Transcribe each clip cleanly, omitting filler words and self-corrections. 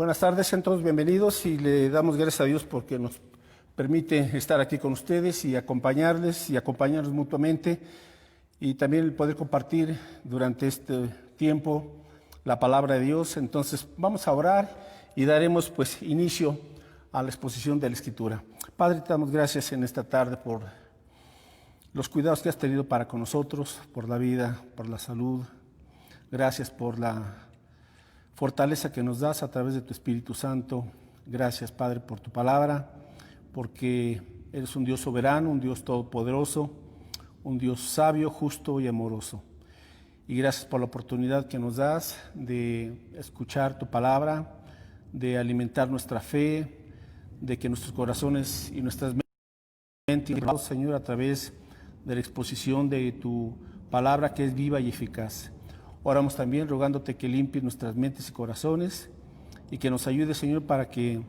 Buenas tardes, sean todos bienvenidos y le damos gracias a Dios porque nos permite estar aquí con ustedes y acompañarles y acompañarnos mutuamente y también el poder compartir durante este tiempo la palabra de Dios. Entonces vamos a orar y daremos pues inicio a la exposición de la Escritura. Padre, te damos gracias en esta tarde por los cuidados que has tenido para con nosotros, por la vida, por la salud. Gracias por la fortaleza que nos das a través de tu Espíritu Santo. Gracias, Padre, por tu palabra, porque eres un Dios soberano, un Dios todopoderoso, un Dios sabio, justo y amoroso. Y gracias por la oportunidad que nos das de escuchar tu palabra, de alimentar nuestra fe, de que nuestros corazones y nuestras mentes, Señor, a través de la exposición de tu palabra que es viva y eficaz. Oramos también rogándote que limpies nuestras mentes y corazones y que nos ayude, Señor, para que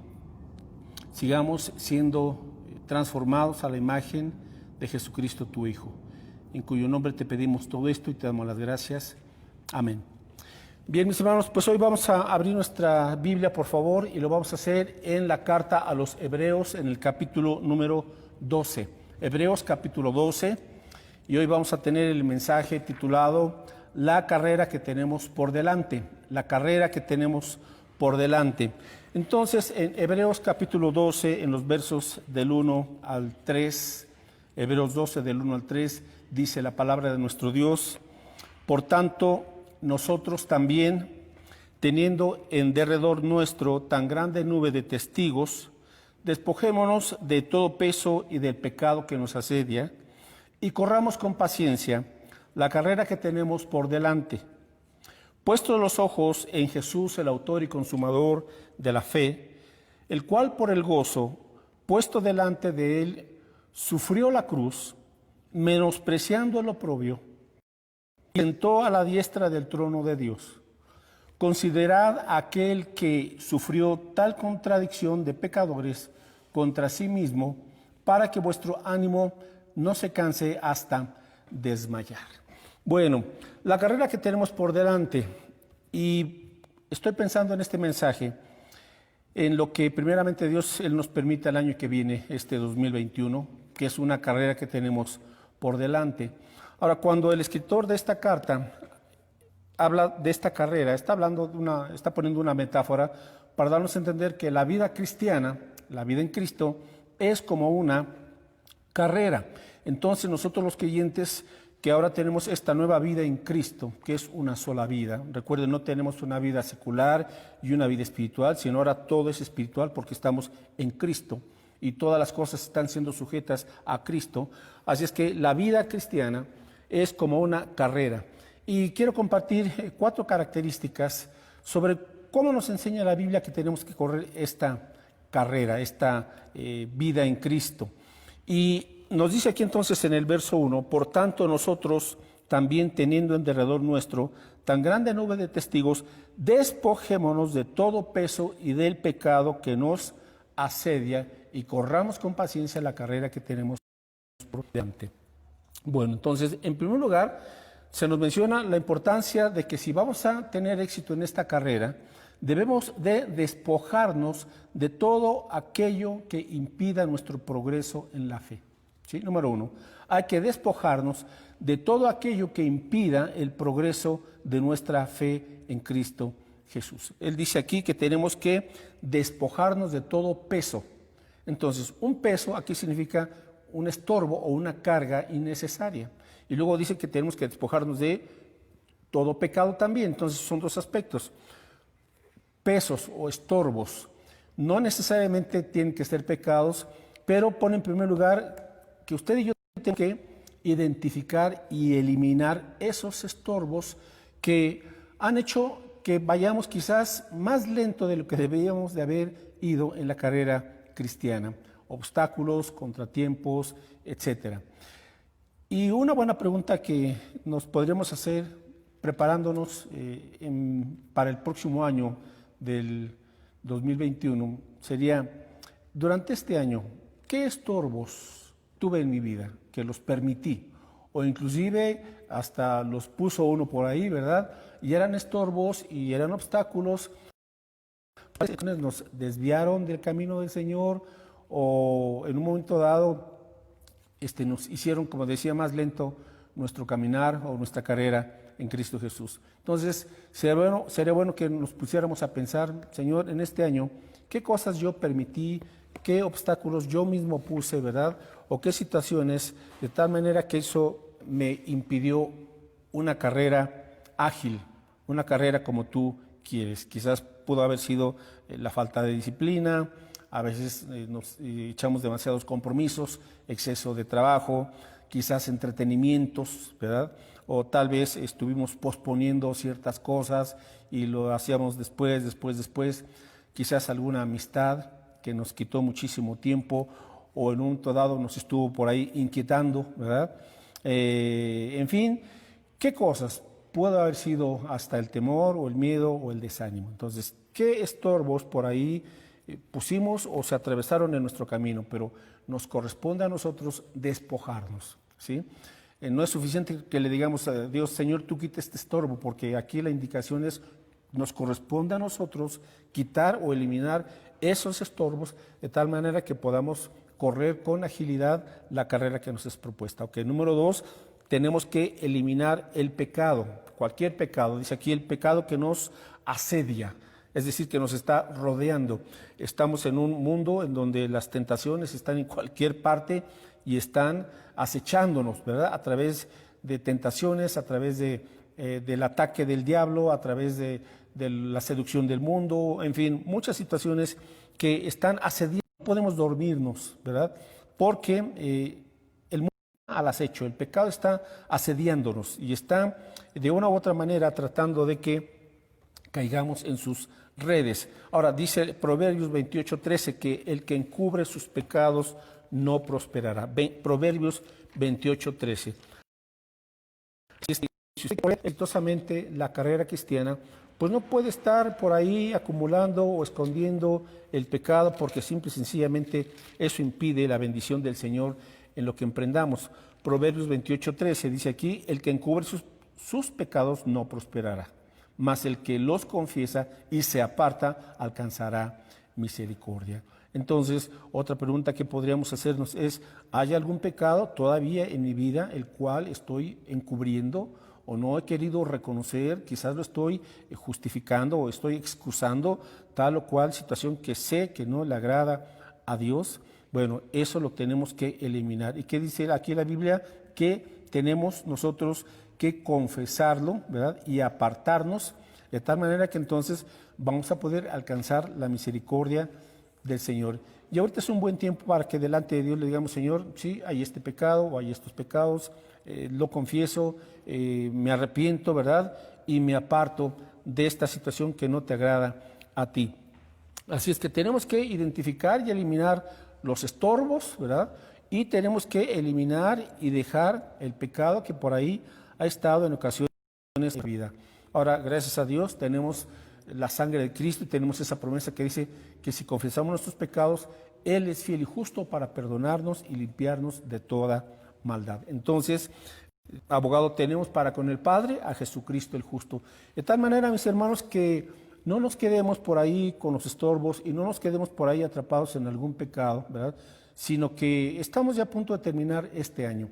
sigamos siendo transformados a la imagen de Jesucristo, tu Hijo, en cuyo nombre te pedimos todo esto y te damos las gracias. Amén. Bien, mis hermanos, pues hoy vamos a abrir nuestra Biblia, por favor, y lo vamos a hacer en la carta a los Hebreos, en el capítulo número 12. Hebreos capítulo 12, y hoy vamos a tener el mensaje titulado La carrera que tenemos por delante, la carrera que tenemos por delante. Entonces, en Hebreos capítulo 12, en los versos del 1 al 3, Hebreos 12 del 1 al 3, dice la palabra de nuestro Dios: por tanto, nosotros también, teniendo en derredor nuestro tan grande nube de testigos, despojémonos de todo peso y del pecado que nos asedia, y corramos con paciencia la carrera que tenemos por delante, puestos los ojos en Jesús, el autor y consumador de la fe, el cual por el gozo puesto delante de él sufrió la cruz, menospreciando el oprobio, y sentó a la diestra del trono de Dios. Considerad aquel que sufrió tal contradicción de pecadores contra sí mismo, para que vuestro ánimo no se canse hasta desmayar. Bueno, la carrera que tenemos por delante, y estoy pensando en este mensaje, en lo que primeramente Dios Él nos permite el año que viene, este 2021, que es una carrera que tenemos por delante. Ahora, cuando el escritor de esta carta habla de esta carrera, está poniendo una metáfora para darnos a entender que la vida cristiana, la vida en Cristo, es como una carrera. Entonces nosotros los creyentes que ahora tenemos esta nueva vida en Cristo, que es una sola vida. Recuerden, no tenemos una vida secular y una vida espiritual, sino ahora todo es espiritual porque estamos en Cristo y todas las cosas están siendo sujetas a Cristo. Así es que la vida cristiana es como una carrera. Y quiero compartir 4 características sobre cómo nos enseña la Biblia que tenemos que correr esta carrera, esta vida en Cristo. Y nos dice aquí entonces en el verso 1, por tanto nosotros también teniendo en derredor nuestro tan grande nube de testigos, despojémonos de todo peso y del pecado que nos asedia y corramos con paciencia la carrera que tenemos por delante. Bueno, entonces, en primer lugar, se nos menciona la importancia de que si vamos a tener éxito en esta carrera, debemos de despojarnos de todo aquello que impida nuestro progreso en la fe. ¿Sí? Número 1, hay que despojarnos de todo aquello que impida el progreso de nuestra fe en Cristo Jesús. Él dice aquí que tenemos que despojarnos de todo peso. Entonces, un peso aquí significa un estorbo o una carga innecesaria. Y luego dice que tenemos que despojarnos de todo pecado también. Entonces, son 2 aspectos. Pesos o estorbos no necesariamente tienen que ser pecados, pero pone en primer lugar que usted y yo tenemos que identificar y eliminar esos estorbos que han hecho que vayamos quizás más lento de lo que deberíamos de haber ido en la carrera cristiana. Obstáculos, contratiempos, etc. Y una buena pregunta que nos podríamos hacer preparándonos para el próximo año del 2021 sería, durante este año, ¿qué estorbos tuve en mi vida que los permití? O inclusive hasta los puso uno por ahí, ¿verdad? Y eran estorbos y eran obstáculos nos desviaron del camino del Señor o en un momento dado nos hicieron, como decía, más lento nuestro caminar o nuestra carrera en Cristo Jesús. Entonces, sería bueno que nos pusiéramos a pensar, Señor, en este año, qué cosas yo permití, qué obstáculos yo mismo puse, ¿verdad? O qué situaciones, de tal manera que eso me impidió una carrera ágil, una carrera como tú quieres. Quizás pudo haber sido la falta de disciplina, a veces nos echamos demasiados compromisos, exceso de trabajo, quizás entretenimientos, ¿verdad? O tal vez estuvimos posponiendo ciertas cosas y lo hacíamos después. Quizás alguna amistad que nos quitó muchísimo tiempo o en un momento dado nos estuvo por ahí inquietando, ¿verdad? En fin, ¿qué cosas? Puede haber sido hasta el temor o el miedo o el desánimo. Entonces, ¿qué estorbos por ahí pusimos o se atravesaron en nuestro camino? Pero nos corresponde a nosotros despojarnos, ¿sí? No es suficiente que le digamos a Dios, Señor, tú quita este estorbo, porque aquí la indicación es, nos corresponde a nosotros quitar o eliminar esos estorbos de tal manera que podamos correr con agilidad la carrera que nos es propuesta. Ok, número 2, tenemos que eliminar el pecado, cualquier pecado. Dice aquí el pecado que nos asedia, es decir, que nos está rodeando. Estamos en un mundo en donde las tentaciones están en cualquier parte y están acechándonos, ¿verdad? A través de tentaciones, a través del ataque del diablo, a través de la seducción del mundo, en fin, muchas situaciones que están asediando. No podemos dormirnos, ¿verdad? Porque el mundo está al acecho, el pecado está asediándonos y está de una u otra manera tratando de que caigamos en sus redes. Ahora, dice Proverbios 28:13 que el que encubre sus pecados no prosperará. Proverbios 28:13. Si usted corre exitosamente la carrera cristiana, pues no puede estar por ahí acumulando o escondiendo el pecado, porque simple y sencillamente eso impide la bendición del Señor en lo que emprendamos. Proverbios 28:13 dice aquí, el que encubre sus pecados no prosperará, mas el que los confiesa y se aparta alcanzará misericordia. Entonces, otra pregunta que podríamos hacernos es, ¿hay algún pecado todavía en mi vida el cual estoy encubriendo o no he querido reconocer? Quizás lo estoy justificando o estoy excusando tal o cual situación que sé que no le agrada a Dios. Bueno, eso lo tenemos que eliminar. ¿Y qué dice aquí la Biblia? Que tenemos nosotros que confesarlo, ¿verdad? Y apartarnos de tal manera que entonces vamos a poder alcanzar la misericordia del Señor. Y ahorita es un buen tiempo para que delante de Dios le digamos, Señor, sí, hay este pecado o hay estos pecados, lo confieso, me arrepiento, ¿verdad? Y me aparto de esta situación que no te agrada a ti. Así es que tenemos que identificar y eliminar los estorbos, ¿verdad? Y tenemos que eliminar y dejar el pecado que por ahí ha estado en ocasiones de vida. Ahora, gracias a Dios, tenemos la sangre de Cristo y tenemos esa promesa que dice que si confesamos nuestros pecados, Él es fiel y justo para perdonarnos y limpiarnos de toda maldad. Entonces, abogado tenemos para con el Padre a Jesucristo el justo. De tal manera, mis hermanos, que no nos quedemos por ahí con los estorbos y no nos quedemos por ahí atrapados en algún pecado, ¿verdad? Sino que estamos ya a punto de terminar este año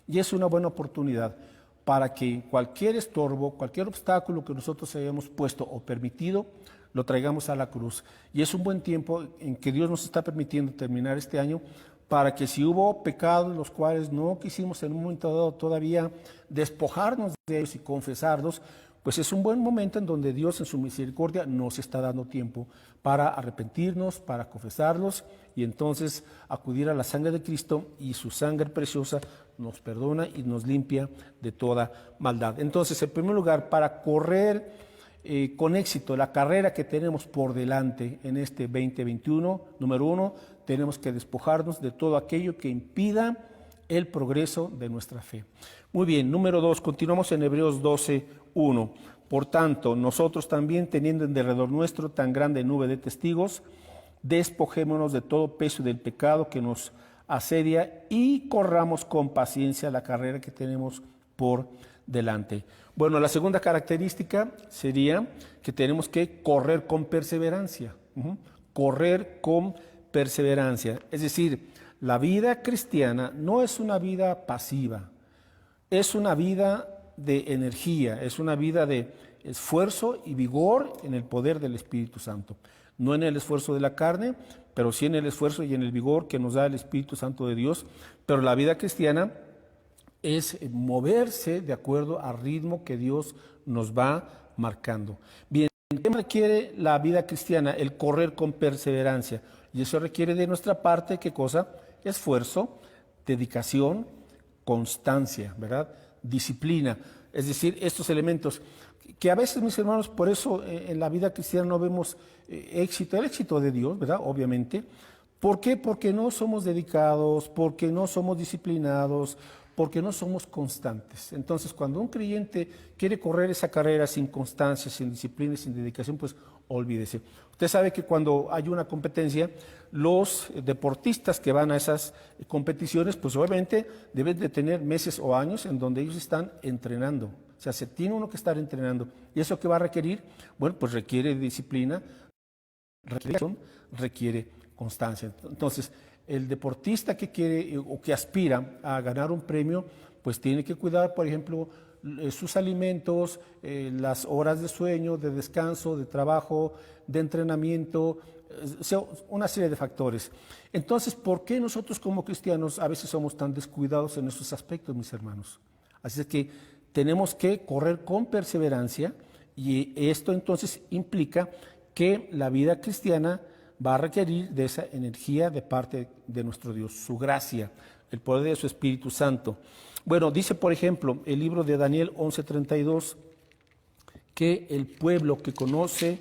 y es una buena oportunidad para que cualquier estorbo, cualquier obstáculo que nosotros hayamos puesto o permitido, lo traigamos a la cruz. Y es un buen tiempo en que Dios nos está permitiendo terminar este año para que si hubo pecados los cuales no quisimos en un momento dado todavía despojarnos de ellos y confesarlos, pues es un buen momento en donde Dios en su misericordia nos está dando tiempo para arrepentirnos, para confesarlos y entonces acudir a la sangre de Cristo y su sangre preciosa nos perdona y nos limpia de toda maldad. Entonces, en primer lugar, para correr con éxito la carrera que tenemos por delante en este 2021, número 1, tenemos que despojarnos de todo aquello que impida el progreso de nuestra fe. Muy bien, número 2, continuamos en Hebreos 12:1. Por tanto, nosotros también, teniendo en derredor nuestro tan grande nube de testigos, despojémonos de todo peso del pecado que nos asedia y corramos con paciencia la carrera que tenemos por delante. Bueno, la segunda característica sería que tenemos que correr con perseverancia, Ujú. Correr con perseverancia. Es decir, la vida cristiana no es una vida pasiva, es una vida de energía, es una vida de esfuerzo y vigor en el poder del Espíritu Santo. No en el esfuerzo de la carne, pero sí en el esfuerzo y en el vigor que nos da el Espíritu Santo de Dios. Pero la vida cristiana es moverse de acuerdo al ritmo que Dios nos va marcando. Bien, ¿qué requiere la vida cristiana? El correr con perseverancia. Y eso requiere de nuestra parte, ¿qué cosa? Esfuerzo, dedicación, constancia, ¿verdad? Disciplina. Es decir, estos elementos que a veces, mis hermanos, por eso en la vida cristiana no vemos éxito, el éxito de Dios, ¿verdad? Obviamente. ¿Por qué? Porque no somos dedicados, porque no somos disciplinados, porque no somos constantes. Entonces, cuando un creyente quiere correr esa carrera sin constancia, sin disciplina, sin dedicación, pues olvídese. Usted sabe que cuando hay una competencia, los deportistas que van a esas competiciones, pues obviamente deben de tener meses o años en donde ellos están entrenando. O sea, se tiene uno que estar entrenando. ¿Y eso qué va a requerir? Bueno, pues requiere disciplina, requiere constancia. Entonces, el deportista que quiere o que aspira a ganar un premio, pues tiene que cuidar, por ejemplo, sus alimentos, las horas de sueño, de descanso, de trabajo, de entrenamiento, una serie de factores. Entonces, ¿por qué nosotros como cristianos a veces somos tan descuidados en estos aspectos, mis hermanos? Así es que tenemos que correr con perseverancia y esto entonces implica que la vida cristiana va a requerir de esa energía de parte de nuestro Dios, su gracia, el poder de su Espíritu Santo. Bueno, dice por ejemplo el libro de Daniel 11:32 que el pueblo que conoce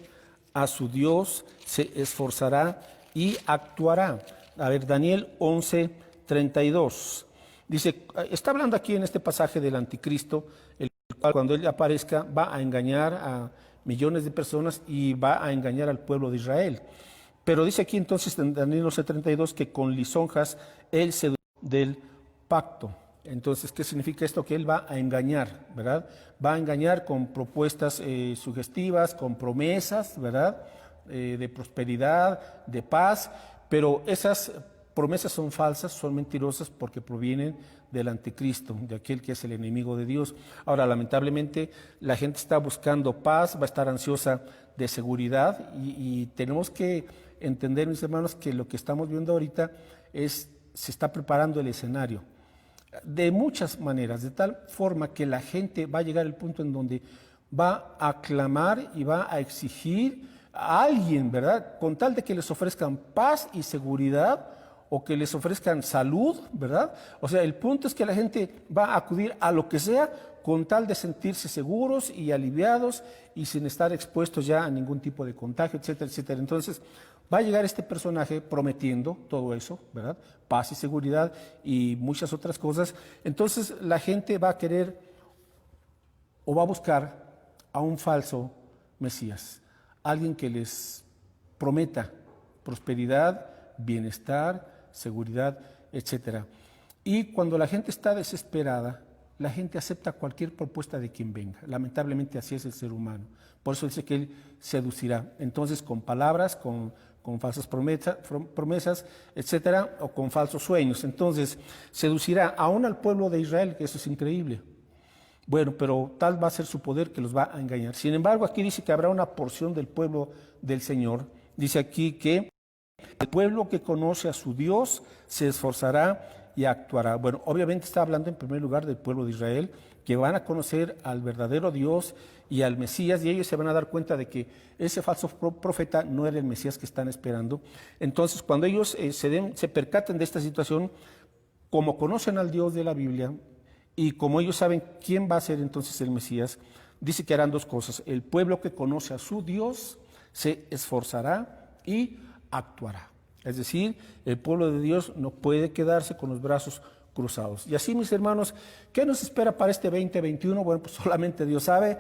a su Dios se esforzará y actuará. A ver, Daniel 11:32. Dice, está hablando aquí en este pasaje del anticristo, el cual cuando él aparezca va a engañar a millones de personas y va a engañar al pueblo de Israel. Pero dice aquí entonces en Daniel 11:32 que con lisonjas él se del pacto. Entonces, ¿qué significa esto? Que él va a engañar, ¿verdad? Va a engañar con propuestas sugestivas, con promesas, ¿verdad? De prosperidad, de paz, pero esas promesas son falsas, son mentirosas porque provienen del anticristo, de aquel que es el enemigo de Dios. Ahora, lamentablemente, la gente está buscando paz, va a estar ansiosa de seguridad y tenemos que entender, mis hermanos, que lo que estamos viendo ahorita se está preparando el escenario de muchas maneras, de tal forma que la gente va a llegar al punto en donde va a clamar y va a exigir a alguien, ¿verdad? Con tal de que les ofrezcan paz y seguridad o que les ofrezcan salud, ¿verdad? O sea, el punto es que la gente va a acudir a lo que sea con tal de sentirse seguros y aliviados y sin estar expuestos ya a ningún tipo de contagio, etcétera, etcétera. Entonces, va a llegar este personaje prometiendo todo eso, ¿verdad? Paz y seguridad y muchas otras cosas. Entonces, la gente va a querer o va a buscar a un falso Mesías, alguien que les prometa prosperidad, bienestar, seguridad, etcétera. Y cuando la gente está desesperada, la gente acepta cualquier propuesta de quien venga. Lamentablemente así es el ser humano. Por eso dice que él seducirá. Entonces con palabras, con falsas promesas, etcétera, o con falsos sueños. Entonces seducirá aún al pueblo de Israel, que eso es increíble. Bueno, pero tal va a ser su poder que los va a engañar. Sin embargo, aquí dice que habrá una porción del pueblo del Señor. Dice aquí que el pueblo que conoce a su Dios se esforzará y actuará. Bueno, obviamente está hablando en primer lugar del pueblo de Israel, que van a conocer al verdadero Dios y al Mesías, y ellos se van a dar cuenta de que ese falso profeta no era el Mesías que están esperando. Entonces, cuando ellos se percaten de esta situación, como conocen al Dios de la Biblia y como ellos saben quién va a ser entonces el Mesías, dice que harán dos cosas. El pueblo que conoce a su Dios se esforzará y actuará. Es decir, el pueblo de Dios no puede quedarse con los brazos cruzados. Y así, mis hermanos, ¿qué nos espera para este 2021? Bueno, pues solamente Dios sabe,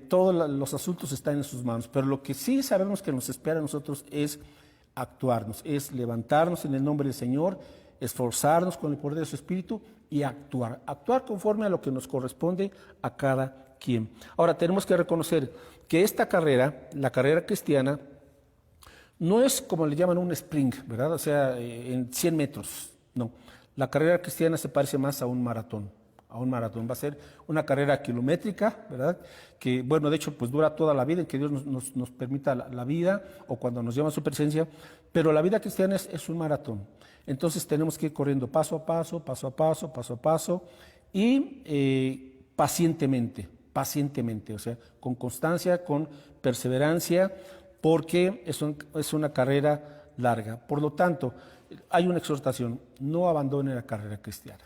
todos los asuntos están en sus manos, pero lo que sí sabemos que nos espera a nosotros es actuarnos, es levantarnos en el nombre del Señor, esforzarnos con el poder de su Espíritu y actuar conforme a lo que nos corresponde a cada quien. Ahora, tenemos que reconocer que esta carrera, la carrera cristiana, no es como le llaman un sprint, ¿verdad? O sea, en 100 metros, no. La carrera cristiana se parece más a un maratón. A un maratón. Va a ser una carrera kilométrica, ¿verdad? Que, bueno, de hecho, pues dura toda la vida, en que Dios nos permita la vida o cuando nos llama a su presencia, pero la vida cristiana es un maratón. Entonces tenemos que ir corriendo paso a paso, paso a paso, paso a paso y pacientemente, o sea, con constancia, con perseverancia, porque es una carrera larga. Por lo tanto, hay una exhortación: no abandone la carrera cristiana.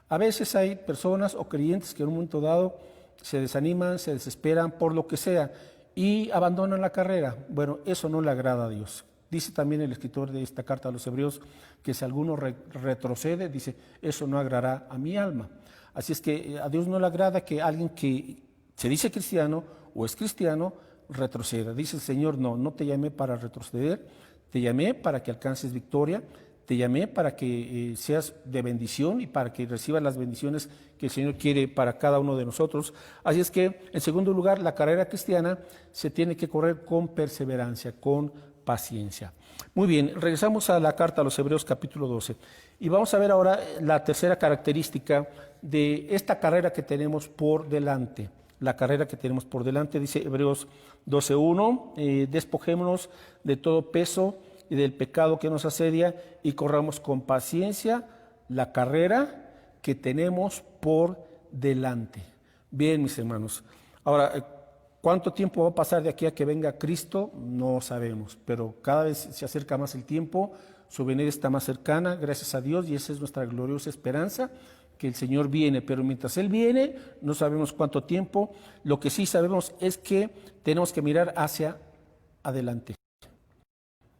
A veces hay personas o creyentes que en un momento dado se desaniman, se desesperan por lo que sea y abandonan la carrera. Bueno, eso no le agrada a Dios. Dice también el escritor de esta carta a los Hebreos que si alguno retrocede, dice, eso no agradará a mi alma. Así es que a Dios no le agrada que alguien que se dice cristiano o es cristiano retroceda. Dice el Señor, no te llamé para retroceder, te llamé para que alcances victoria. Te llamé para que seas de bendición y para que recibas las bendiciones que el Señor quiere para cada uno de nosotros. Así es que, en segundo lugar, la carrera cristiana se tiene que correr con perseverancia, con paciencia. Muy bien, regresamos a la carta a los Hebreos capítulo 12 y vamos a ver ahora la tercera característica de esta carrera que tenemos por delante. La carrera que tenemos por delante, dice Hebreos 12:1, despojémonos de todo peso y del pecado que nos asedia y corramos con paciencia la carrera que tenemos por delante. Bien, mis hermanos. Ahora, ¿cuánto tiempo va a pasar de aquí a que venga Cristo? No sabemos, pero cada vez se acerca más el tiempo, su venida está más cercana, gracias a Dios, y esa es nuestra gloriosa esperanza, que el Señor viene, pero mientras Él viene, no sabemos cuánto tiempo. Lo que sí sabemos es que tenemos que mirar hacia adelante,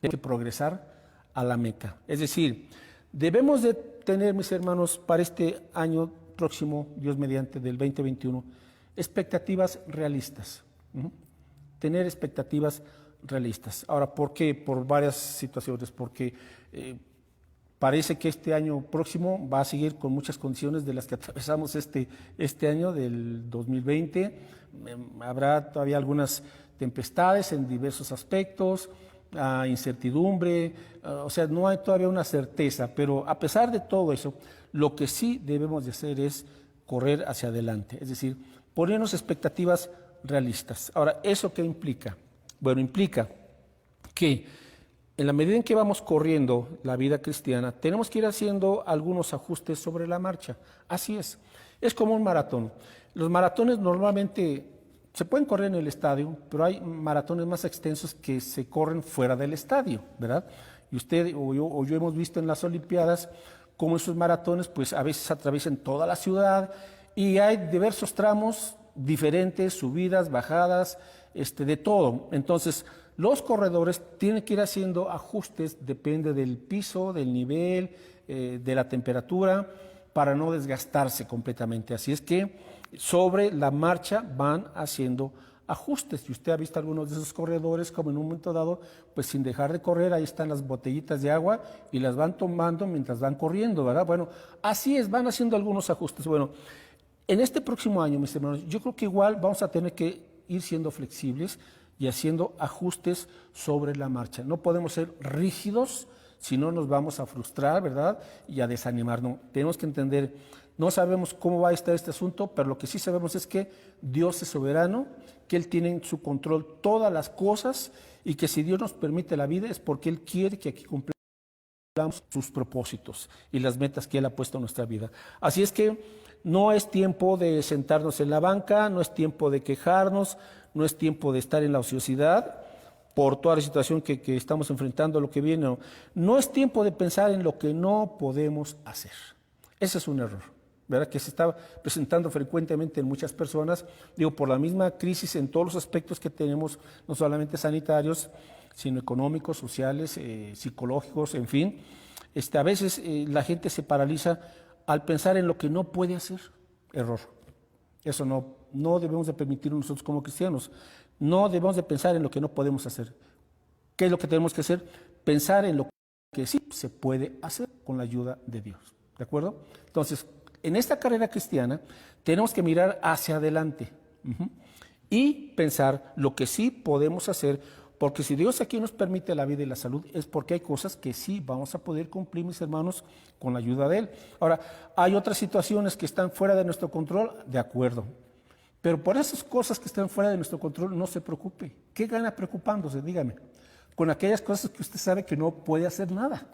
que progresar a la meta. Es decir, debemos de tener, mis hermanos, para este año próximo, Dios mediante, del 2021, expectativas realistas. Tener expectativas realistas. Ahora, ¿por qué? Por varias situaciones. Porque parece que este año próximo va a seguir con muchas condiciones de las que atravesamos este año del 2020. Habrá todavía algunas tempestades en diversos aspectos, incertidumbre, o sea, no hay todavía una certeza, pero a pesar de todo eso, lo que sí debemos de hacer es correr hacia adelante, es decir, ponernos expectativas realistas. Ahora, ¿eso qué implica? Bueno, implica que en la medida en que vamos corriendo la vida cristiana, tenemos que ir haciendo algunos ajustes sobre la marcha. Así es como un maratón. Los maratones normalmente se pueden correr en el estadio, pero hay maratones más extensos que se corren fuera del estadio, ¿verdad? Y usted o yo hemos visto en las Olimpiadas cómo esos maratones pues a veces atraviesan toda la ciudad y hay diversos tramos diferentes, subidas, bajadas, de todo. Entonces, los corredores tienen que ir haciendo ajustes, depende del piso, del nivel, de la temperatura, para no desgastarse completamente. Así es que sobre la marcha van haciendo ajustes. Y usted ha visto algunos de esos corredores como en un momento dado, pues sin dejar de correr, ahí están las botellitas de agua y las van tomando mientras van corriendo, ¿verdad? Bueno, así es, van haciendo algunos ajustes. Bueno, en este próximo año, mis hermanos, yo creo que igual vamos a tener que ir siendo flexibles y haciendo ajustes sobre la marcha. No podemos ser rígidos, si no nos vamos a frustrar, ¿verdad? Y a desanimar. No, tenemos que entender, no sabemos cómo va a estar este asunto, pero lo que sí sabemos es que Dios es soberano, que Él tiene en su control todas las cosas y que si Dios nos permite la vida es porque Él quiere que aquí cumplamos sus propósitos y las metas que Él ha puesto en nuestra vida. Así es que no es tiempo de sentarnos en la banca, no es tiempo de quejarnos, no es tiempo de estar en la ociosidad por toda la situación que estamos enfrentando, lo que viene. No es tiempo de pensar en lo que no podemos hacer. Ese es un error, ¿verdad? Que se está presentando frecuentemente en muchas personas, digo, por la misma crisis en todos los aspectos que tenemos, no solamente sanitarios, sino económicos, sociales, psicológicos, en fin. A veces la gente se paraliza al pensar en lo que no puede hacer. Error. Eso no debemos de permitirlo nosotros como cristianos. No debemos de pensar en lo que no podemos hacer. ¿Qué es lo que tenemos que hacer? Pensar en lo que sí se puede hacer con la ayuda de Dios. ¿De acuerdo? Entonces, en esta carrera cristiana tenemos que mirar hacia adelante y pensar lo que sí podemos hacer Porque si Dios aquí nos permite la vida y la salud, es porque hay cosas que sí vamos a poder cumplir, mis hermanos, con la ayuda de Él. Ahora, hay otras situaciones que están fuera de nuestro control, de acuerdo. Pero por esas cosas que están fuera de nuestro control, no se preocupe. ¿Qué gana preocupándose? Dígame. Con aquellas cosas que usted sabe que no puede hacer nada.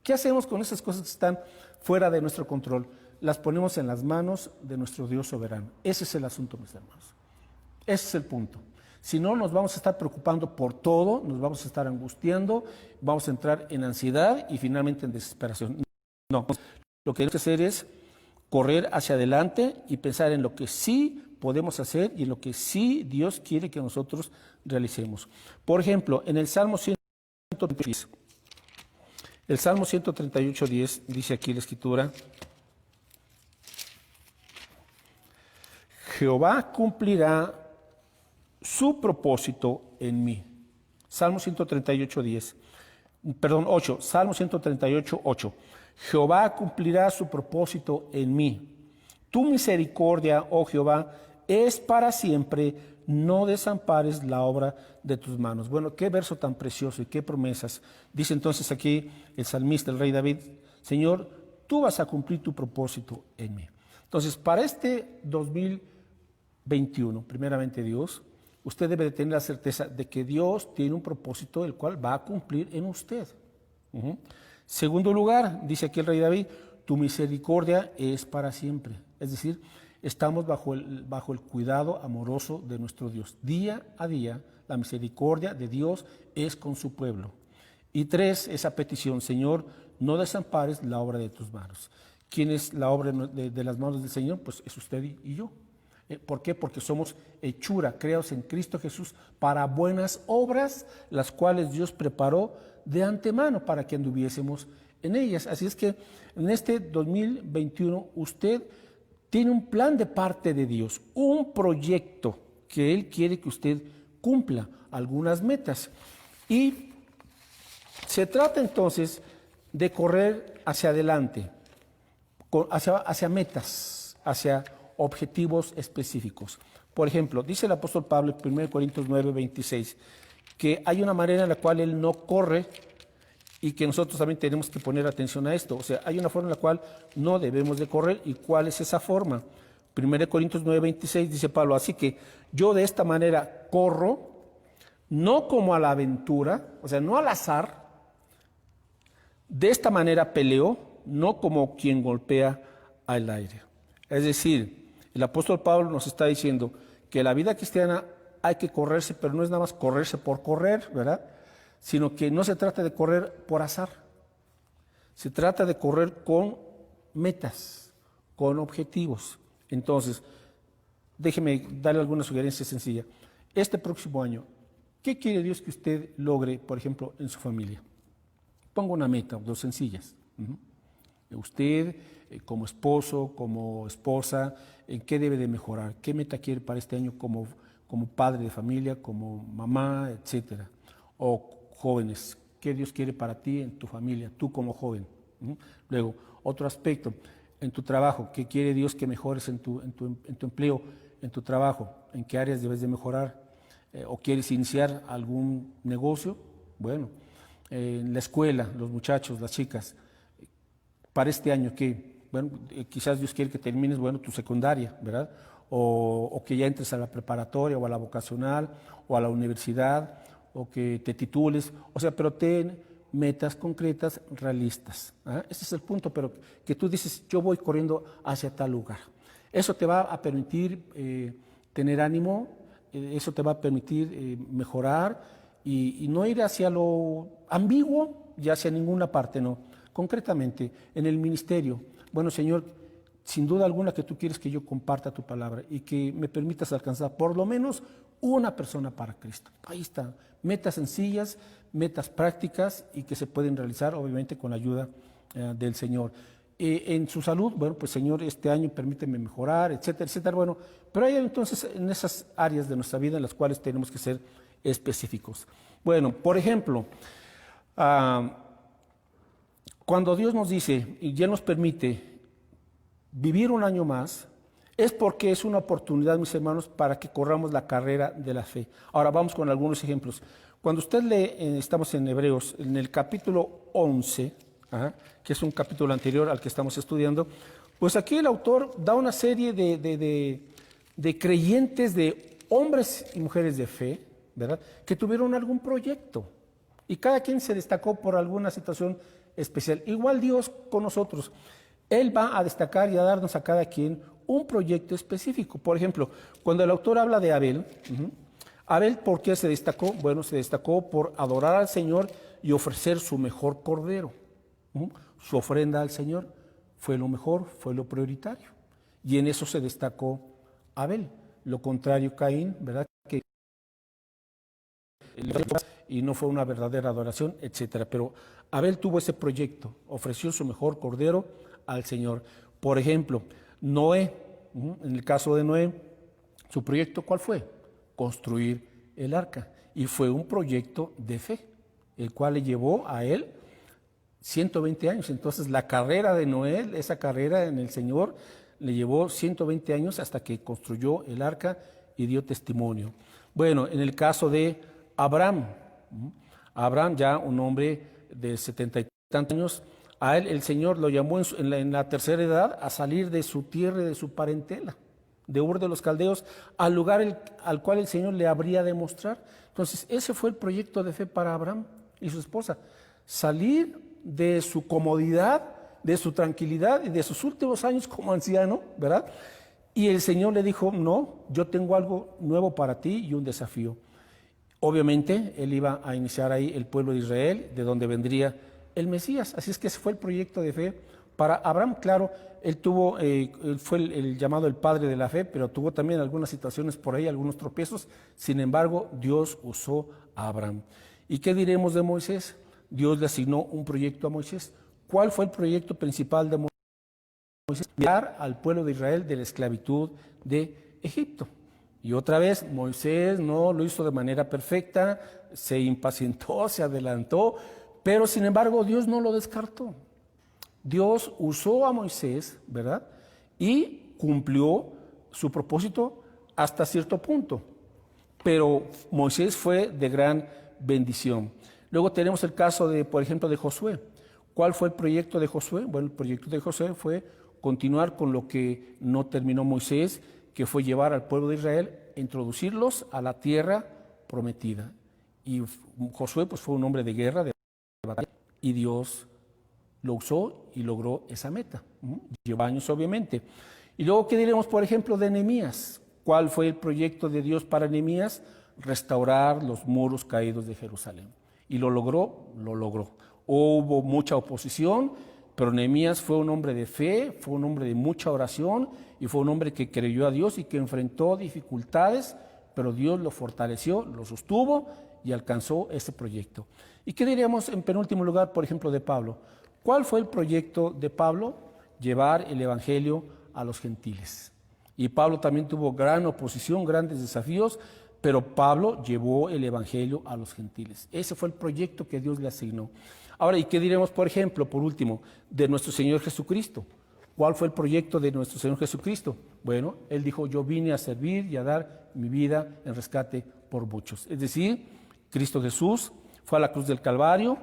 ¿Qué hacemos con esas cosas que están fuera de nuestro control? Las ponemos en las manos de nuestro Dios soberano. Ese es el asunto, mis hermanos. Ese es el punto. Si no, nos vamos a estar preocupando por todo, nos vamos a estar angustiando, vamos a entrar en ansiedad y finalmente en desesperación. No, lo que tenemos que hacer es correr hacia adelante y pensar en lo que sí podemos hacer y en lo que sí Dios quiere que nosotros realicemos. Por ejemplo, en el Salmo 138, el Salmo 138:10 dice aquí la Escritura: Jehová cumplirá su propósito en mí. Salmo 138:10. Perdón, 8. Salmo 138:8. Jehová cumplirá su propósito en mí. Tu misericordia, oh Jehová, es para siempre. No desampares la obra de tus manos. Bueno, qué verso tan precioso y qué promesas. Dice entonces aquí el salmista, el rey David: Señor, tú vas a cumplir tu propósito en mí. Entonces, para este 2021, primeramente Dios, usted debe de tener la certeza de que Dios tiene un propósito el cual va a cumplir en usted. Segundo lugar, dice aquí el rey David: tu misericordia es para siempre. Es decir, estamos bajo el cuidado amoroso de nuestro Dios. Día a día, la misericordia de Dios es con su pueblo. Y 3, esa petición: Señor, no desampares la obra de tus manos. ¿Quién es la obra de las manos del Señor? Pues es usted y yo. ¿Por qué? Porque somos hechura, creados en Cristo Jesús para buenas obras, las cuales Dios preparó de antemano para que anduviésemos en ellas. Así es que en este 2021 usted tiene un plan de parte de Dios, un proyecto que Él quiere que usted cumpla, algunas metas. Y se trata entonces de correr hacia adelante, hacia metas, hacia objetivos específicos. Por ejemplo, dice el apóstol Pablo en 1 Corintios 9:26, que hay una manera en la cual él no corre y que nosotros también tenemos que poner atención a esto. O sea, hay una forma en la cual no debemos de correr. ¿Y cuál es esa forma? 1 Corintios 9:26 dice Pablo: así que yo de esta manera corro, no como a la aventura, o sea, no al azar. De esta manera peleo, no como quien golpea al aire. Es decir, el apóstol Pablo nos está diciendo que la vida cristiana hay que correrse, pero no es nada más correrse por correr, ¿verdad? Sino que no se trata de correr por azar. Se trata de correr con metas, con objetivos. Entonces, déjeme darle alguna sugerencia sencilla. Este próximo año, ¿qué quiere Dios que usted logre, por ejemplo, en su familia? Ponga una meta, 2 sencillas. Usted, como esposo, como esposa, ¿en qué debe de mejorar? ¿Qué meta quiere para este año como padre de familia, como mamá, etcétera? O jóvenes, ¿qué Dios quiere para ti en tu familia, tú como joven? Luego, otro aspecto, en tu trabajo, ¿qué quiere Dios que mejores en tu empleo, en tu trabajo? ¿En qué áreas debes de mejorar? ¿O quieres iniciar algún negocio? Bueno, en la escuela, los muchachos, las chicas, para este año, ¿qué? Bueno, quizás Dios quiere que termines, bueno, tu secundaria, ¿verdad? O que ya entres a la preparatoria o a la vocacional o a la universidad, o que te titules, o sea, pero ten metas concretas, realistas. Ese es el punto, pero que tú dices: yo voy corriendo hacia tal lugar. Eso te va a permitir tener ánimo, eso te va a permitir mejorar y no ir hacia lo ambiguo y hacia ninguna parte, no. Concretamente, en el ministerio, bueno, Señor, sin duda alguna que tú quieres que yo comparta tu palabra y que me permitas alcanzar por lo menos una persona para Cristo. Ahí está, metas sencillas, metas prácticas y que se pueden realizar obviamente con la ayuda del Señor. En su salud, bueno, pues Señor, este año permíteme mejorar, etcétera, etcétera. Bueno, pero hay entonces en esas áreas de nuestra vida en las cuales tenemos que ser específicos. Bueno, por ejemplo, cuando Dios nos dice y ya nos permite vivir un año más, Es porque es una oportunidad, mis hermanos, para que corramos la carrera de la fe. Ahora vamos con algunos ejemplos. Cuando usted lee, estamos en Hebreos, en el capítulo 11, que es un capítulo anterior al que estamos estudiando, pues aquí el autor da una serie de creyentes, de hombres y mujeres de fe, ¿verdad?, que tuvieron algún proyecto. Y cada quien se destacó por alguna situación especial. Igual Dios con nosotros. Él va a destacar y a darnos a cada quien un proyecto específico. Por ejemplo, cuando el autor habla de Abel, Abel, ¿por qué se destacó? Bueno, se destacó por adorar al Señor y ofrecer su mejor cordero. Su ofrenda al Señor fue lo mejor, fue lo prioritario. Y en eso se destacó Abel. Lo contrario, Caín, ¿verdad?, que y no fue una verdadera adoración, etcétera. Pero Abel tuvo ese proyecto, ofreció su mejor cordero al Señor. Por ejemplo, Noé, en el caso de Noé, su proyecto, ¿cuál fue? Construir el arca. Y fue un proyecto de fe, el cual le llevó a él 120 años. Entonces, la carrera de Noé, esa carrera en el Señor, le llevó 120 años hasta que construyó el arca y dio testimonio. Bueno, en el caso de Abraham, ya un hombre de 70 y tantos años, a él el Señor lo llamó en la tercera edad a salir de su tierra y de su parentela, de Ur de los Caldeos, al lugar al cual el Señor le habría de mostrar. Entonces, ese fue el proyecto de fe para Abraham y su esposa, salir de su comodidad, de su tranquilidad y de sus últimos años como anciano, ¿verdad? Y el Señor le dijo, no, yo tengo algo nuevo para ti y un desafío. Obviamente, él iba a iniciar ahí el pueblo de Israel, de donde vendría el Mesías. Así es que ese fue el proyecto de fe para Abraham. Claro, él fue el llamado el padre de la fe, pero tuvo también algunas situaciones por ahí, algunos tropiezos. Sin embargo, Dios usó a Abraham. ¿Y qué diremos de Moisés? Dios le asignó un proyecto a Moisés. ¿Cuál fue el proyecto principal de Moisés? Liberar al pueblo de Israel de la esclavitud de Egipto. Y otra vez, Moisés no lo hizo de manera perfecta, se impacientó, se adelantó, pero sin embargo Dios no lo descartó. Dios usó a Moisés, ¿verdad?, y cumplió su propósito hasta cierto punto. Pero Moisés fue de gran bendición. Luego tenemos el caso de, por ejemplo, de Josué. ¿Cuál fue el proyecto de Josué? Bueno, el proyecto de Josué fue continuar con lo que no terminó Moisés, que fue llevar al pueblo de Israel, introducirlos a la tierra prometida. Y Josué pues fue un hombre de guerra, de batalla, y Dios lo usó y logró esa meta. Llevó años, obviamente. Y luego, ¿qué diremos, por ejemplo, de Nehemías? ¿Cuál fue el proyecto de Dios para Nehemías? Restaurar los muros caídos de Jerusalén. Y lo logró, lo logró. Hubo mucha oposición, pero Nehemías fue un hombre de fe, fue un hombre de mucha oración y fue un hombre que creyó a Dios y que enfrentó dificultades, pero Dios lo fortaleció, lo sostuvo y alcanzó ese proyecto. ¿Y qué diríamos en penúltimo lugar, por ejemplo, de Pablo? ¿Cuál fue el proyecto de Pablo? Llevar el evangelio a los gentiles. Y Pablo también tuvo gran oposición, grandes desafíos, pero Pablo llevó el evangelio a los gentiles. Ese fue el proyecto que Dios le asignó. Ahora, ¿y qué diremos, por ejemplo, por último, de nuestro Señor Jesucristo? ¿Cuál fue el proyecto de nuestro Señor Jesucristo? Bueno, Él dijo, yo vine a servir y a dar mi vida en rescate por muchos. Es decir, Cristo Jesús fue a la cruz del Calvario,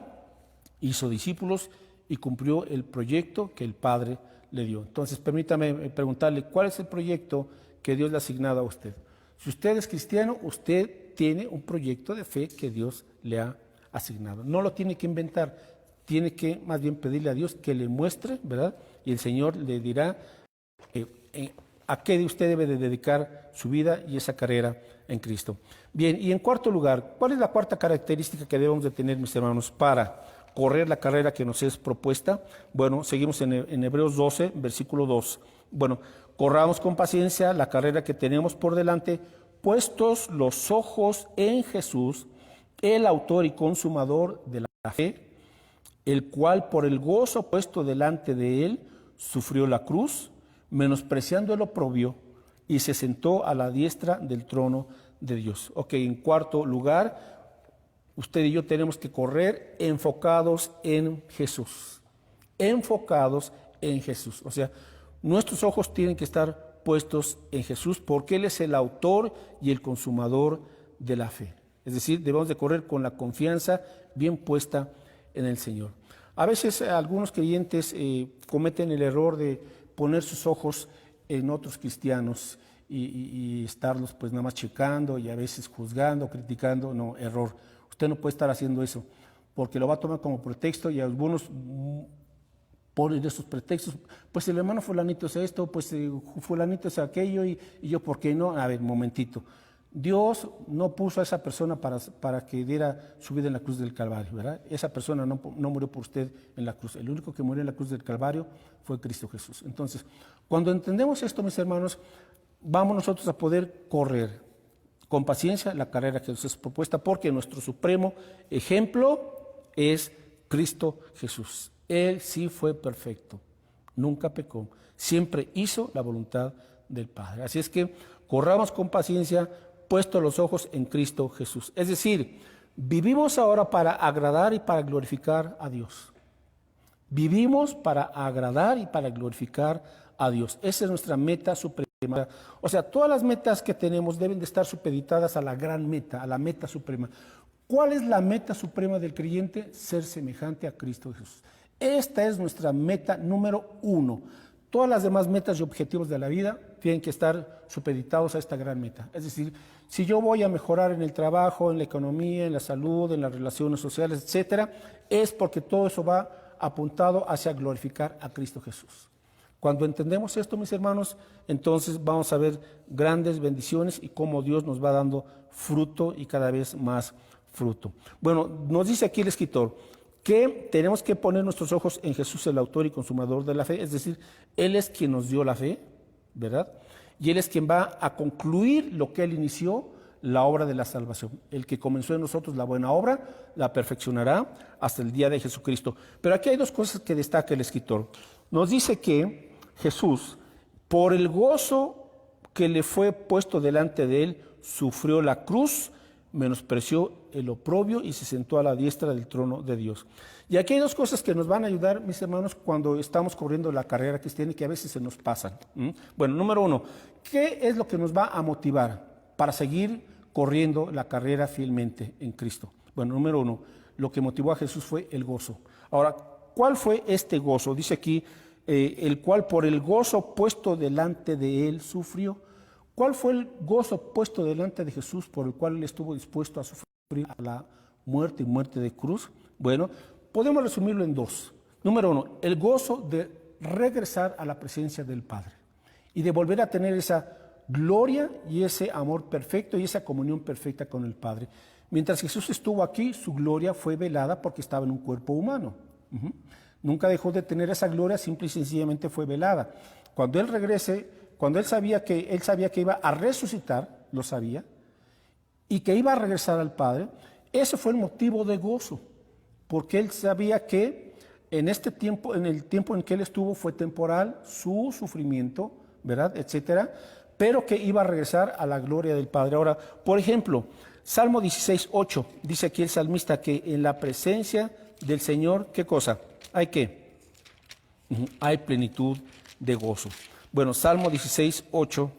hizo discípulos y cumplió el proyecto que el Padre le dio. Entonces, permítame preguntarle, ¿cuál es el proyecto que Dios le ha asignado a usted? Si usted es cristiano, usted tiene un proyecto de fe que Dios le ha asignado. No lo tiene que inventar, tiene que más bien pedirle a Dios que le muestre, ¿verdad? Y el Señor le dirá a qué usted debe de dedicar su vida y esa carrera en Cristo. Bien, y en cuarto lugar, ¿cuál es la cuarta característica que debemos de tener, mis hermanos, para correr la carrera que nos es propuesta? Bueno, seguimos en Hebreos 12, versículo 2. Bueno, corramos con paciencia la carrera que tenemos por delante, puestos los ojos en Jesús, el autor y consumador de la fe, el cual por el gozo puesto delante de él sufrió la cruz, menospreciando el oprobio, y se sentó a la diestra del trono de Dios. Ok, en cuarto lugar, usted y yo tenemos que correr enfocados en Jesús. Enfocados en Jesús. O sea, nuestros ojos tienen que estar puestos en Jesús, porque Él es el autor y el consumador de la fe. Es decir, debemos de correr con la confianza bien puesta en el Señor. A veces algunos creyentes cometen el error de poner sus ojos en otros cristianos y estarlos pues nada más checando y a veces juzgando, criticando. No, error. Usted no puede estar haciendo eso, porque lo va a tomar como pretexto y algunos ponen esos pretextos. Pues el hermano fulanito es esto, pues fulanito es aquello y yo, ¿por qué no? A ver, momentito. Dios no puso a esa persona para que diera su vida en la cruz del Calvario, ¿verdad? Esa persona no murió por usted en la cruz. El único que murió en la cruz del Calvario fue Cristo Jesús. Entonces, cuando entendemos esto, mis hermanos, vamos nosotros a poder correr con paciencia la carrera que nos es propuesta, porque nuestro supremo ejemplo es Cristo Jesús. Él sí fue perfecto, nunca pecó, siempre hizo la voluntad del Padre. Así es que corramos con paciencia, puesto los ojos en Cristo Jesús. Es decir, vivimos ahora para agradar y para glorificar a Dios. Vivimos para agradar y para glorificar a Dios. Esa es nuestra meta suprema. O sea, todas las metas que tenemos deben de estar supeditadas a la gran meta, a la meta suprema. ¿Cuál es la meta suprema del creyente? Ser semejante a Cristo Jesús. Esta es nuestra meta número 1. Todas las demás metas y objetivos de la vida tienen que estar supeditados a esta gran meta. Es decir, si yo voy a mejorar en el trabajo, en la economía, en la salud, en las relaciones sociales, etcétera, es porque todo eso va apuntado hacia glorificar a Cristo Jesús. Cuando entendemos esto, mis hermanos, entonces vamos a ver grandes bendiciones y cómo Dios nos va dando fruto y cada vez más fruto. Bueno, nos dice aquí el escritor que tenemos que poner nuestros ojos en Jesús, el autor y consumador de la fe, es decir, Él es quien nos dio la fe, ¿verdad? Y Él es quien va a concluir lo que Él inició, la obra de la salvación. El que comenzó en nosotros la buena obra, la perfeccionará hasta el día de Jesucristo. Pero aquí hay dos cosas que destaca el escritor. Nos dice que Jesús, por el gozo que le fue puesto delante de Él, sufrió la cruz, menospreció el oprobio y se sentó a la diestra del trono de Dios. Y aquí hay dos cosas que nos van a ayudar, mis hermanos, cuando estamos corriendo la carrera cristiana y que a veces se nos pasan. Bueno, número 1, ¿qué es lo que nos va a motivar para seguir corriendo la carrera fielmente en Cristo? Bueno, número 1, lo que motivó a Jesús fue el gozo. Ahora, ¿cuál fue este gozo? Dice aquí, el cual por el gozo puesto delante de Él sufrió. ¿Cuál fue el gozo puesto delante de Jesús por el cual Él estuvo dispuesto a sufrir a la muerte y muerte de cruz? Bueno, podemos resumirlo en dos. Número 1, el gozo de regresar a la presencia del Padre y de volver a tener esa gloria y ese amor perfecto y esa comunión perfecta con el Padre. Mientras Jesús estuvo aquí, su gloria fue velada porque estaba en un cuerpo humano. Nunca dejó de tener esa gloria, simple y sencillamente fue velada. Cuando Él regrese, cuando él sabía que iba a resucitar, lo sabía, y que iba a regresar al Padre, ese fue el motivo de gozo, porque Él sabía que en este tiempo, en el tiempo en que Él estuvo, fue temporal su sufrimiento, ¿verdad?, etcétera, pero que iba a regresar a la gloria del Padre. Ahora, por ejemplo, Salmo 16:8, dice aquí el salmista que en la presencia del Señor, ¿qué cosa? ¿Hay qué? Hay plenitud de gozo. Bueno, Salmo 16:8,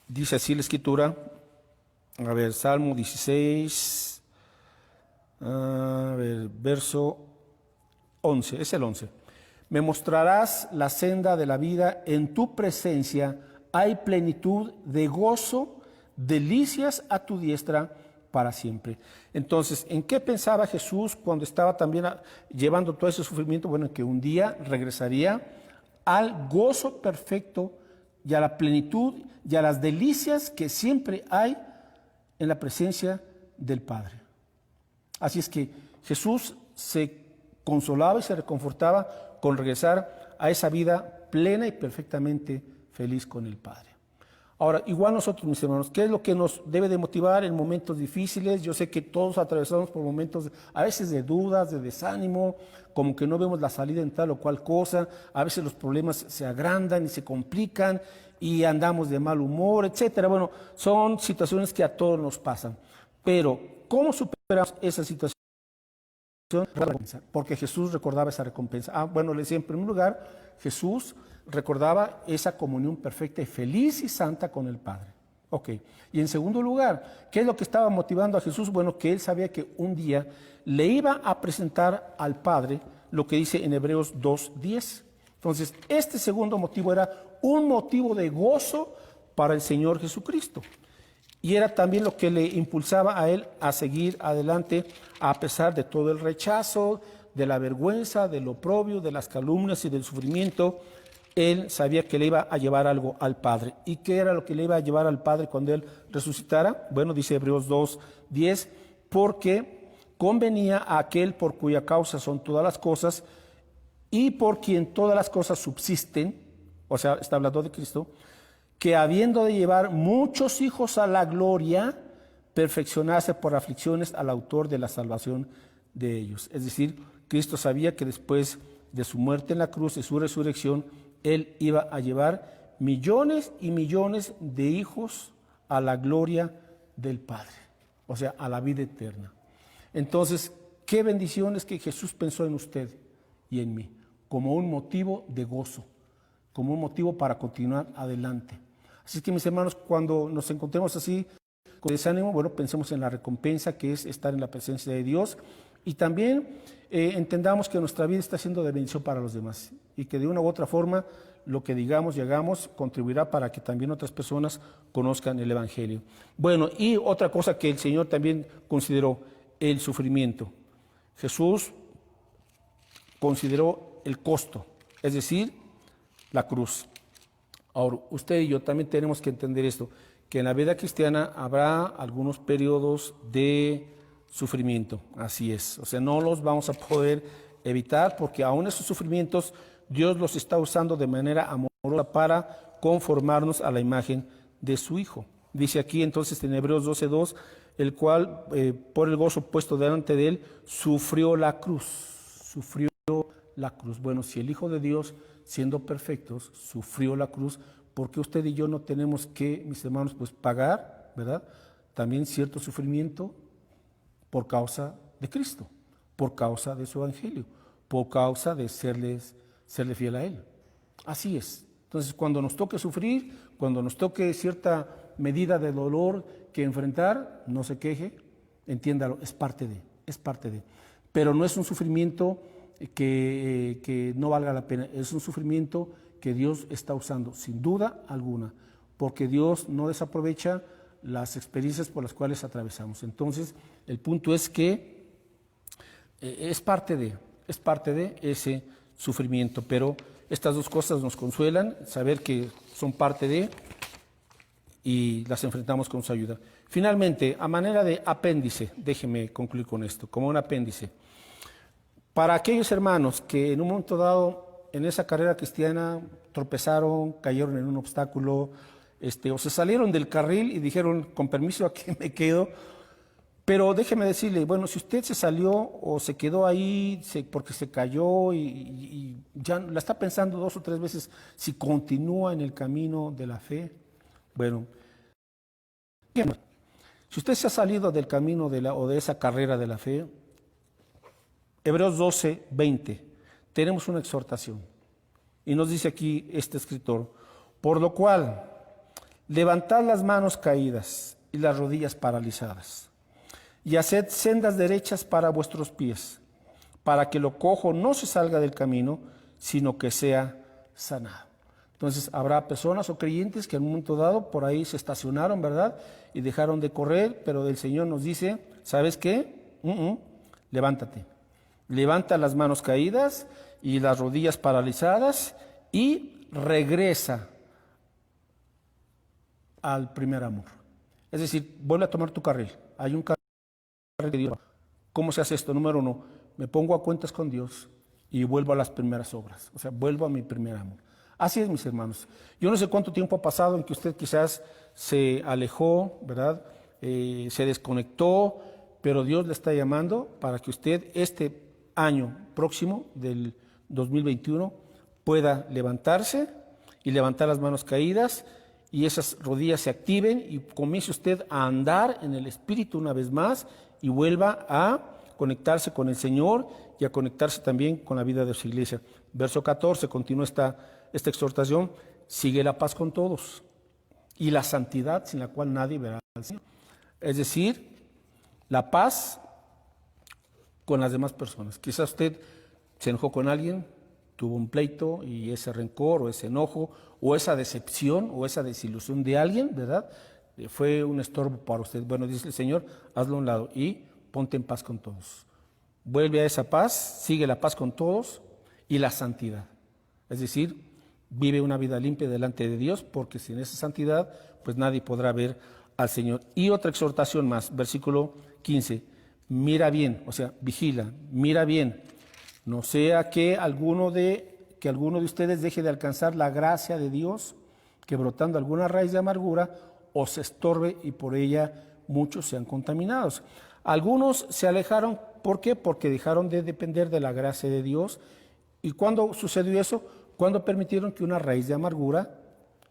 dice así la Escritura. A ver, Salmo 16, verso 11, es el 11. Me mostrarás la senda de la vida, en tu presencia hay plenitud de gozo, delicias a tu diestra para siempre. Entonces, ¿en qué pensaba Jesús cuando estaba también llevando todo ese sufrimiento? Bueno, que un día regresaría al gozo perfecto y a la plenitud y a las delicias que siempre hay en la presencia del Padre. Así es que Jesús se consolaba y se reconfortaba con regresar a esa vida plena y perfectamente feliz con el Padre. Ahora, igual nosotros, mis hermanos, ¿qué es lo que nos debe de motivar en momentos difíciles? Yo sé que todos atravesamos por momentos a veces de dudas, de desánimo, como que no vemos la salida en tal o cual cosa, a veces los problemas se agrandan y se complican y andamos de mal humor, etcétera. Bueno, son situaciones que a todos nos pasan. Pero, ¿cómo superamos esa situación? Porque Jesús recordaba esa recompensa. Bueno, le decía, en primer lugar, Jesús recordaba esa comunión perfecta y feliz y santa con el Padre. Ok. Y en segundo lugar, ¿qué es lo que estaba motivando a Jesús? Bueno, que él sabía que un día le iba a presentar al Padre lo que dice en Hebreos 2:10. Entonces, este segundo motivo era un motivo de gozo para el Señor Jesucristo. Y era también lo que le impulsaba a él a seguir adelante a pesar de todo el rechazo, de la vergüenza, del oprobio, de las calumnias y del sufrimiento. Él sabía que le iba a llevar algo al Padre. ¿Y qué era lo que le iba a llevar al Padre cuando él resucitara? Bueno, dice Hebreos 2:10, porque convenía a aquel por cuya causa son todas las cosas y por quien todas las cosas subsisten, o sea, está hablando de Cristo, que habiendo de llevar muchos hijos a la gloria, perfeccionase por aflicciones al autor de la salvación de ellos. Es decir, Cristo sabía que después de su muerte en la cruz y su resurrección, él iba a llevar millones y millones de hijos a la gloria del Padre, o sea, a la vida eterna. Entonces, qué bendiciones que Jesús pensó en usted y en mí, como un motivo de gozo, como un motivo para continuar adelante. Así que mis hermanos, cuando nos encontremos así con desánimo, bueno, pensemos en la recompensa que es estar en la presencia de Dios y también entendamos que nuestra vida está siendo de bendición para los demás y que de una u otra forma lo que digamos y hagamos contribuirá para que también otras personas conozcan el Evangelio. Bueno, y otra cosa que el Señor también consideró, el sufrimiento. Jesús consideró el costo, es decir, la cruz. Ahora, usted y yo también tenemos que entender esto, que en la vida cristiana habrá algunos periodos de sufrimiento, así es. O sea, no los vamos a poder evitar porque aún esos sufrimientos Dios los está usando de manera amorosa para conformarnos a la imagen de su Hijo. Dice aquí entonces en Hebreos 12:2, el cual por el gozo puesto delante de él sufrió la cruz, sufrió la cruz. Bueno, si el Hijo de Dios, siendo perfectos, sufrió la cruz, ¿por qué usted y yo no tenemos que, mis hermanos, pues pagar, ¿verdad? También cierto sufrimiento por causa de Cristo, por causa de su evangelio, por causa de serle fiel a Él. Así es. Entonces, cuando nos toque sufrir, cuando nos toque cierta medida de dolor que enfrentar, no se queje, entiéndalo, es parte de. Pero no es un sufrimiento que no valga la pena, es un sufrimiento que Dios está usando, sin duda alguna, porque Dios no desaprovecha las experiencias por las cuales atravesamos. Entonces, el punto es que es parte de ese sufrimiento, pero estas dos cosas nos consuelan, saber que son parte de y las enfrentamos con su ayuda. Finalmente, a manera de apéndice, déjeme concluir con esto, como un apéndice. Para aquellos hermanos que en un momento dado en esa carrera cristiana tropezaron, cayeron en un obstáculo, o se salieron del carril y dijeron, con permiso, aquí me quedo. Pero déjeme decirle, bueno, si usted se salió o se quedó ahí porque se cayó y ya la está pensando 2 o 3 veces si continúa en el camino de la fe, bueno, si usted se ha salido del camino o de esa carrera de la fe, Hebreos 12:20, tenemos una exhortación. Y nos dice aquí este escritor, por lo cual, levantad las manos caídas y las rodillas paralizadas, y haced sendas derechas para vuestros pies, para que lo cojo no se salga del camino, sino que sea sanado. Entonces habrá personas o creyentes que en un momento dado por ahí se estacionaron, ¿verdad? Y dejaron de correr, pero el Señor nos dice, ¿sabes qué? Levántate. Levanta las manos caídas y las rodillas paralizadas y regresa al primer amor. Es decir, vuelve a tomar tu carril. Hay un carril de Dios. ¿Cómo se hace esto? Número 1, me pongo a cuentas con Dios y vuelvo a las primeras obras. O sea, vuelvo a mi primer amor. Así es, mis hermanos. Yo no sé cuánto tiempo ha pasado en que usted quizás se alejó, ¿verdad? Se desconectó, pero Dios le está llamando para que usted este año próximo del 2021 pueda levantarse y levantar las manos caídas y esas rodillas se activen y comience usted a andar en el Espíritu una vez más y vuelva a conectarse con el Señor y a conectarse también con la vida de su iglesia. Verso 14, continúa esta exhortación: sigue la paz con todos y la santidad, sin la cual nadie verá al Señor. Es decir, la paz con las demás personas. Quizás usted se enojó con alguien, tuvo un pleito, y ese rencor o ese enojo o esa decepción o esa desilusión de alguien, ¿verdad?, fue un estorbo para usted. Bueno, dice el Señor, hazlo a un lado y ponte en paz con todos. Vuelve a esa paz, sigue la paz con todos y la santidad. Es decir, vive una vida limpia delante de Dios, porque sin esa santidad, pues nadie podrá ver al Señor. Y otra exhortación más, versículo 15, mira bien, o sea, vigila, mira bien, no sea que alguno de ustedes deje de alcanzar la gracia de Dios, que brotando alguna raíz de amargura os estorbe y por ella muchos sean contaminados. Algunos se alejaron, ¿por qué? Porque dejaron de depender de la gracia de Dios. ¿Y cuándo sucedió eso? Cuando permitieron que una raíz de amargura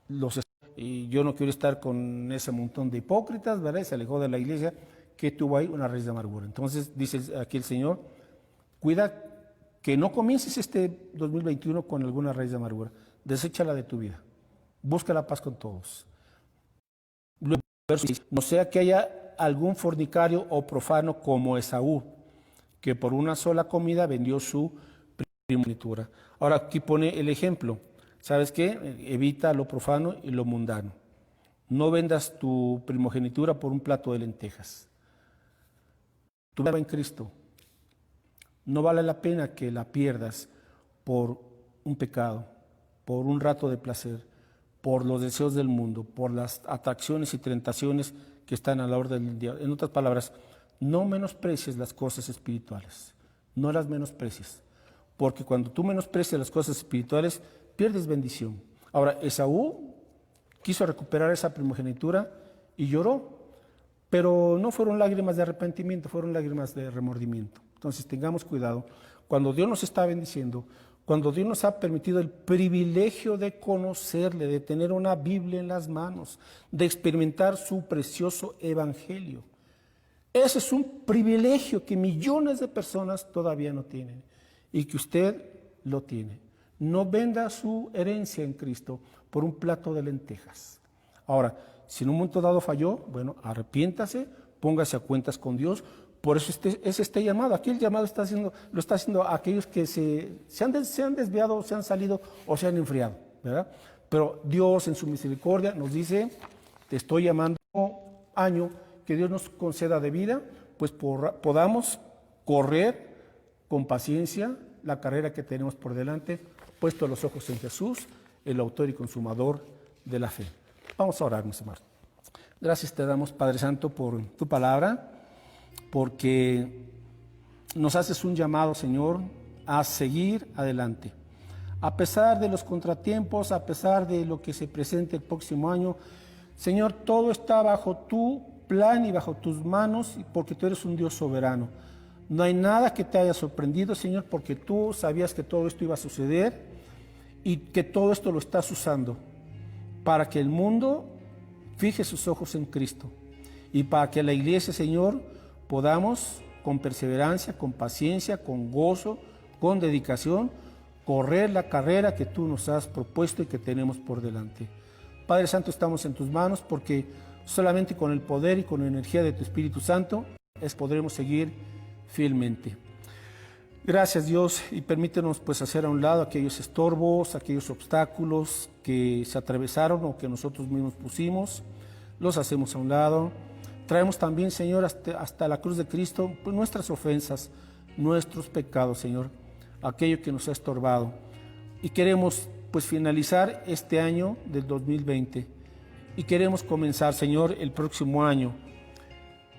los... Y yo no quiero estar con ese montón de hipócritas, ¿verdad? Se alejó de la iglesia, que tuvo ahí una raíz de amargura. Entonces dice aquí el Señor, cuida que no comiences este 2021 con alguna raíz de amargura. Deséchala de tu vida. Busca la paz con todos. Luego, no sea que haya algún fornicario o profano como Esaú, que por una sola comida vendió su primogenitura. Ahora aquí pone el ejemplo. ¿Sabes qué? Evita lo profano y lo mundano. No vendas tu primogenitura por un plato de lentejas. Tu vida va en Cristo. No vale la pena que la pierdas por un pecado, por un rato de placer, por los deseos del mundo, por las atracciones y tentaciones que están a la orden del día. En otras palabras, no menosprecies las cosas espirituales, no las menosprecies, porque cuando tú menosprecias las cosas espirituales, pierdes bendición. Ahora, Esaú quiso recuperar esa primogenitura y lloró, pero no fueron lágrimas de arrepentimiento, fueron lágrimas de remordimiento. Entonces tengamos cuidado, cuando Dios nos está bendiciendo, cuando Dios nos ha permitido el privilegio de conocerle, de tener una Biblia en las manos, de experimentar su precioso evangelio. Ese es un privilegio que millones de personas todavía no tienen y que usted lo tiene. No venda su herencia en Cristo por un plato de lentejas. Ahora, si en un momento dado falló, bueno, arrepiéntase, póngase a cuentas con Dios. Por eso es este llamado. Aquí el llamado lo está haciendo a aquellos que se han desviado, se han salido o se han enfriado, ¿verdad? Pero Dios en su misericordia nos dice, te estoy llamando año, que Dios nos conceda de vida, pues podamos correr con paciencia la carrera que tenemos por delante, puesto los ojos en Jesús, el autor y consumador de la fe. Vamos a orar, mis hermanos. Gracias te damos, Padre Santo, por tu palabra, porque nos haces un llamado, Señor, a seguir adelante. A pesar de los contratiempos, a pesar de lo que se presente el próximo año, Señor, todo está bajo tu plan y bajo tus manos, porque tú eres un Dios soberano. No hay nada que te haya sorprendido, Señor, porque tú sabías que todo esto iba a suceder y que todo esto lo estás usando para que el mundo fije sus ojos en Cristo y para que la iglesia, Señor, podamos con perseverancia, con paciencia, con gozo, con dedicación, correr la carrera que tú nos has propuesto y que tenemos por delante. Padre Santo, estamos en tus manos porque solamente con el poder y con la energía de tu Espíritu Santo podremos seguir fielmente. Gracias, Dios, y permítenos pues hacer a un lado aquellos estorbos, aquellos obstáculos que se atravesaron o que nosotros mismos pusimos, los hacemos a un lado. Traemos también, Señor, hasta la cruz de Cristo, pues, nuestras ofensas, nuestros pecados, Señor, aquello que nos ha estorbado. Y queremos pues finalizar este año del 2020 y queremos comenzar, Señor, el próximo año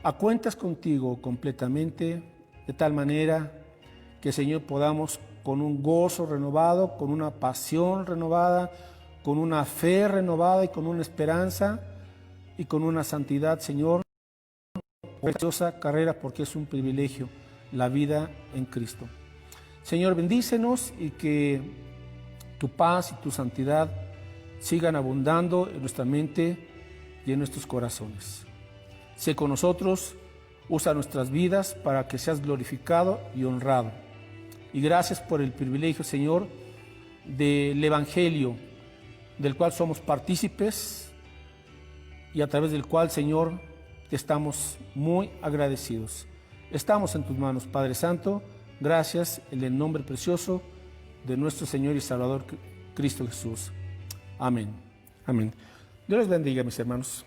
a cuentas contigo completamente, de tal manera que, Señor, podamos con un gozo renovado, con una pasión renovada, con una fe renovada y con una esperanza y con una santidad, Señor, preciosa carrera, porque es un privilegio la vida en Cristo. Señor, bendícenos y que tu paz y tu santidad sigan abundando en nuestra mente y en nuestros corazones. Sé con nosotros, usa nuestras vidas para que seas glorificado y honrado. Y gracias por el privilegio, Señor, del Evangelio, del cual somos partícipes y a través del cual, Señor, te estamos muy agradecidos. Estamos en tus manos, Padre Santo. Gracias en el nombre precioso de nuestro Señor y Salvador Cristo Jesús. Amén. Amén. Dios les bendiga, mis hermanos.